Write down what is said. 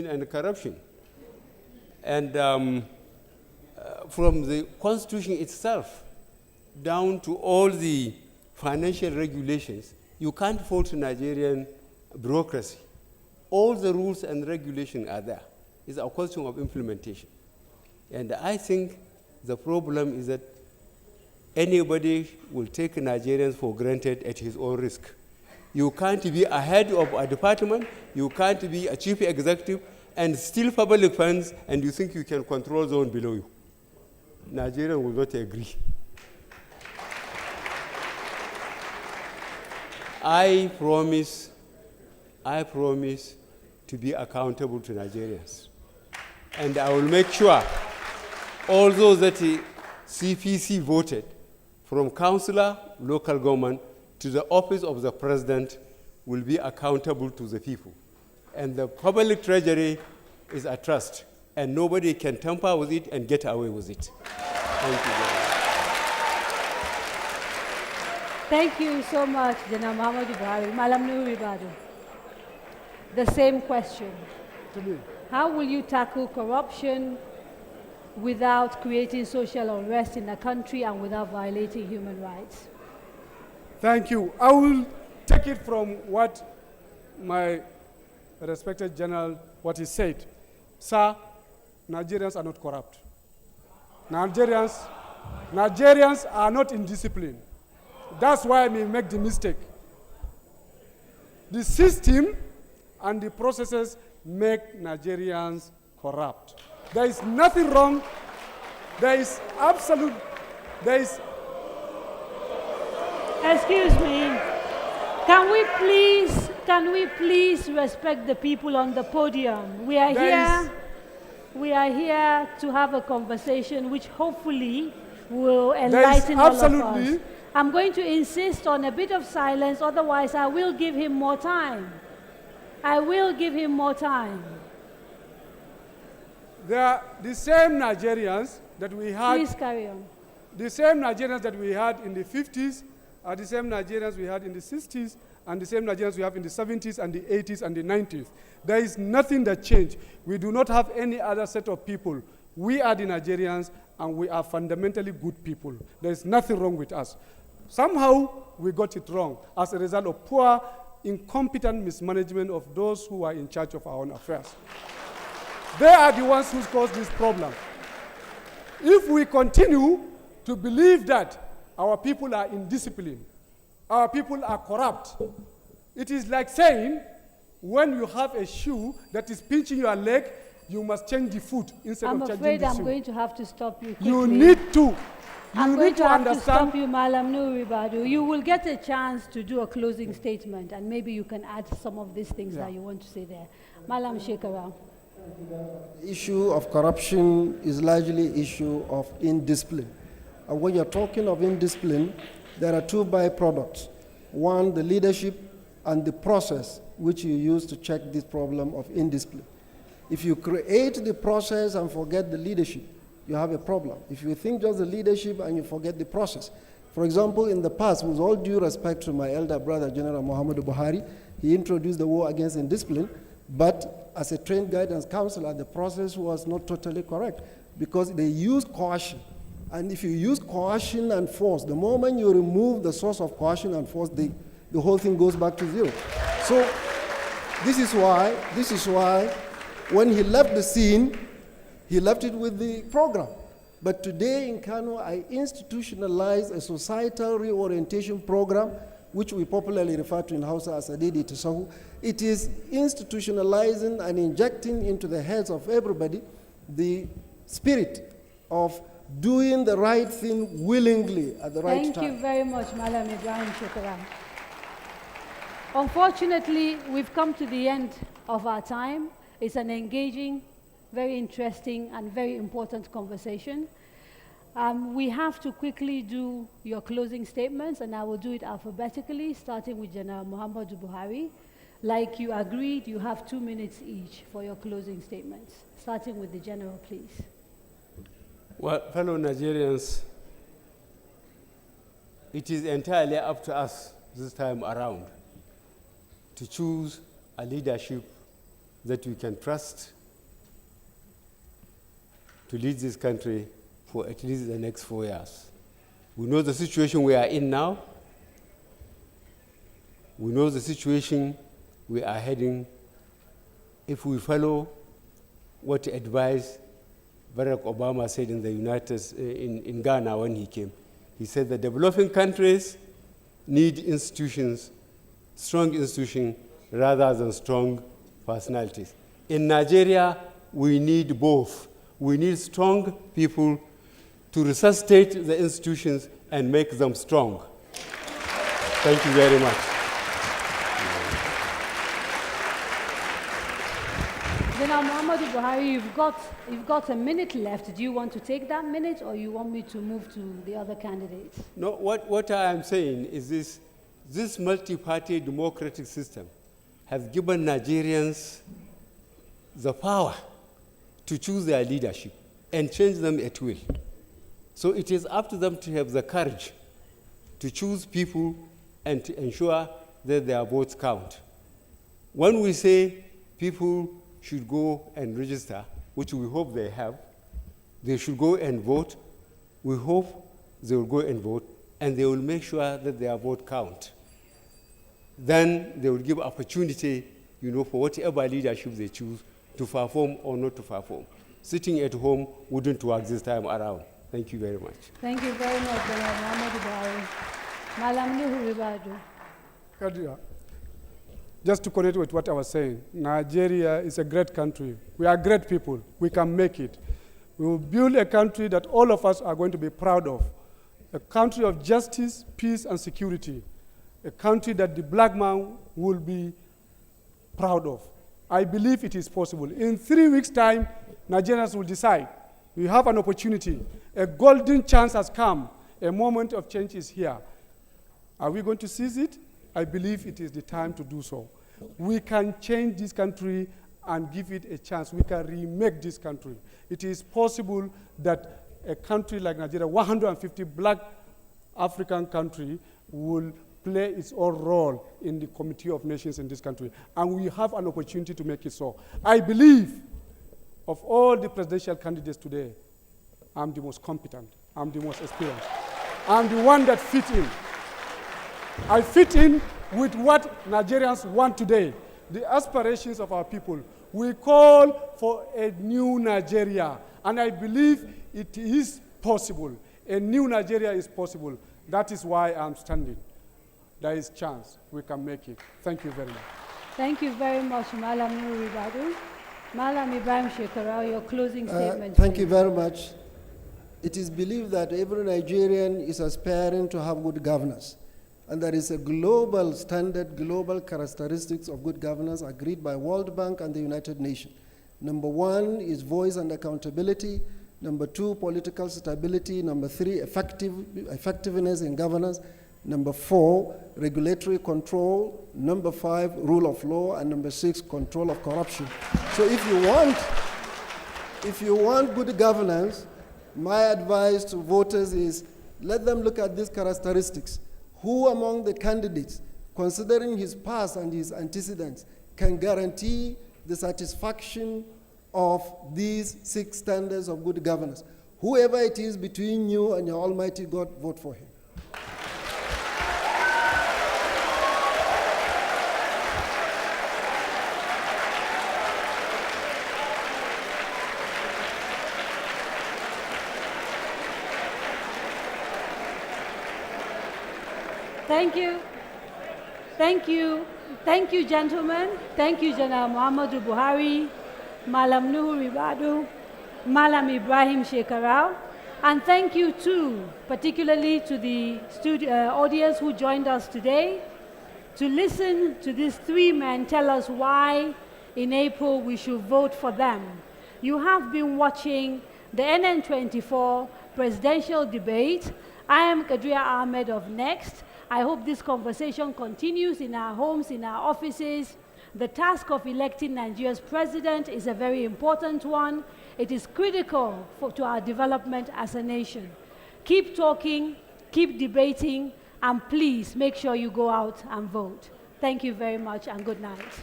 and corruption. And from the Constitution itself down to all the financial regulations, you can't fault Nigerian bureaucracy. All the rules and regulations are there. It's a question of implementation. And I think the problem is that anybody will take Nigerians for granted at his own risk. You can't be a head of a department, you can't be a chief executive and steal public funds and you think you can control those below you. Nigeria will not agree. I promise to be accountable to Nigerians. And I will make sure all those that the CPC voted, from councillor, local government, to the office of the president, will be accountable to the people. And the public treasury is a trust, and nobody can tamper with it and get away with it. Thank you very much. Thank you so much, General Muhammad Buhari. Malam Nuhu Ribadu. The same question. To me. How will you tackle corruption without creating social unrest in the country and without violating human rights? Thank you. I will take it from what my respected general, what he said. Sir, Nigerians are not corrupt. Nigerians are not indisciplined. That's why we make the mistake. The system and the processes make Nigerians corrupt. There is nothing wrong. Excuse me. Can we please respect the people on the podium? We are here to have a conversation which hopefully will enlighten all of us. I'm going to insist on a bit of silence, otherwise I will give him more time. They are the same Nigerians that we had. Please carry on. The same Nigerians that we had in the 50s are the same Nigerians we had in the 60s and the same Nigerians we have in the 70s and the 80s and the 90s. There is nothing that changed. We do not have any other set of people. We are the Nigerians and we are fundamentally good people. There is nothing wrong with us. Somehow we got it wrong as a result of poor, incompetent mismanagement of those who are in charge of our own affairs. They are the ones who caused this problem. If we continue to believe that our people are indisciplined, our people are corrupt, it is like saying when you have a shoe that is pinching your leg, you must change the foot instead of changing the shoe. I'm afraid I'm going to have to stop you quickly. You need to. I'm going to have to stop you, Malam Nuhu Ribadu. You will get a chance to do a closing statement, and maybe you can add some of these things that you want to say there. Malam Shekarau. The issue of corruption is largely issue of indiscipline. And when you're talking of indiscipline, there are two byproducts. One, the leadership and the process which you use to check this problem of indiscipline. If you create the process and forget the leadership, you have a problem. If you think just the leadership and you forget the process. For example, in the past, with all due respect to my elder brother, General Muhammad Buhari, he introduced the war against indiscipline, but as a trained guidance counselor, the process was not totally correct because they used coercion. And if you use coercion and force, the moment you remove the source of coercion and force, the whole thing goes back to zero. So this is why when he left the scene, he left it with the program. But today in Kano, I institutionalized a societal reorientation program, which we popularly refer to in Hausa as Adidi Tasahu. It is institutionalizing and injecting into the heads of everybody the spirit of doing the right thing willingly at the right time. Thank you very much, Malam Ibrahim Shekarau. Unfortunately, we've come to the end of our time. It's an engaging, very interesting, and very important conversation. We have to quickly do your closing statements, and I will do it alphabetically, starting with General Muhammad Buhari. Like you agreed, you have 2 minutes each for your closing statements. Starting with the General, please. Well, fellow Nigerians, it is entirely up to us this time around to choose a leadership that we can trust to lead this country for at least the next 4 years. We know the situation we are in now. We know the situation we are heading if we follow what advice Barack Obama said in the in Ghana when he came. He said the developing countries need institutions, strong institutions, rather than strong personalities. In Nigeria, we need both. We need strong people to resuscitate the institutions and make them strong. Thank you very much. General Muhammad Buhari, you've got a minute left. Do you want to take that minute, or you want me to move to the other candidates? No, what I am saying is this multi-party democratic system has given Nigerians the power to choose their leadership and change them at will. So it is up to them to have the courage to choose people and to ensure that their votes count. When we say people should go and register, which we hope they have, they should go and vote. We hope they will go and vote, and they will make sure that their vote count. Then they will give opportunity, for whatever leadership they choose to perform or not to perform. Sitting at home wouldn't work this time around. Thank you very much. Thank you very much, General Muhammad Buhari. Malam Nuhu Ribadu. Kadiria, just to connect with what I was saying, Nigeria is a great country. We are great people. We can make it. We will build a country that all of us are going to be proud of. A country of justice, peace, and security. A country that the black man will be proud of. I believe it is possible. In 3 weeks' time, Nigerians will decide. We have an opportunity. A golden chance has come. A moment of change is here. Are we going to seize it? I believe it is the time to do so. We can change this country and give it a chance. We can remake this country. It is possible that a country like Nigeria, 150 black African country, will play its own role in the Committee of Nations in this country. And we have an opportunity to make it so. I believe of all the presidential candidates today, I'm the most competent. I'm the most experienced. I'm the one that fit in. I fit in with what Nigerians want today, the aspirations of our people. We call for a new Nigeria, and I believe it is possible. A new Nigeria is possible. That is why I'm standing. There is chance we can make it. Thank you very much. Thank you very much, Malam Nuhu Ribadu. Malam Ibrahim Shekarau, your closing statement. Thank you very much. It is believed that every Nigerian is aspiring to have good governance. And there is a global standard, global characteristics of good governance agreed by World Bank and the United Nations. Number 1 is voice and accountability. Number 2, political stability. Number 3, effectiveness in governance. Number 4, regulatory control. Number 5, rule of law. And number 6, control of corruption. So if you want good governance, my advice to voters is let them look at these characteristics. Who among the candidates, considering his past and his antecedents, can guarantee the satisfaction of these 6 standards of good governance? Whoever it is between you and your Almighty God, vote for him. Thank you. Thank you. Thank you, gentlemen. Thank you, General Muhammadu Buhari, Malam Nuhu Ribadu, Malam Ibrahim Shekarau. And thank you, too, particularly to the audience who joined us today to listen to these 3 men tell us why in April we should vote for them. You have been watching the NN24 presidential debate. I am Kadiria Ahmed of Next. I hope this conversation continues in our homes, in our offices. The task of electing Nigeria's president is a very important one. It is critical to our development as a nation. Keep talking, keep debating, and please make sure you go out and vote. Thank you very much and good night.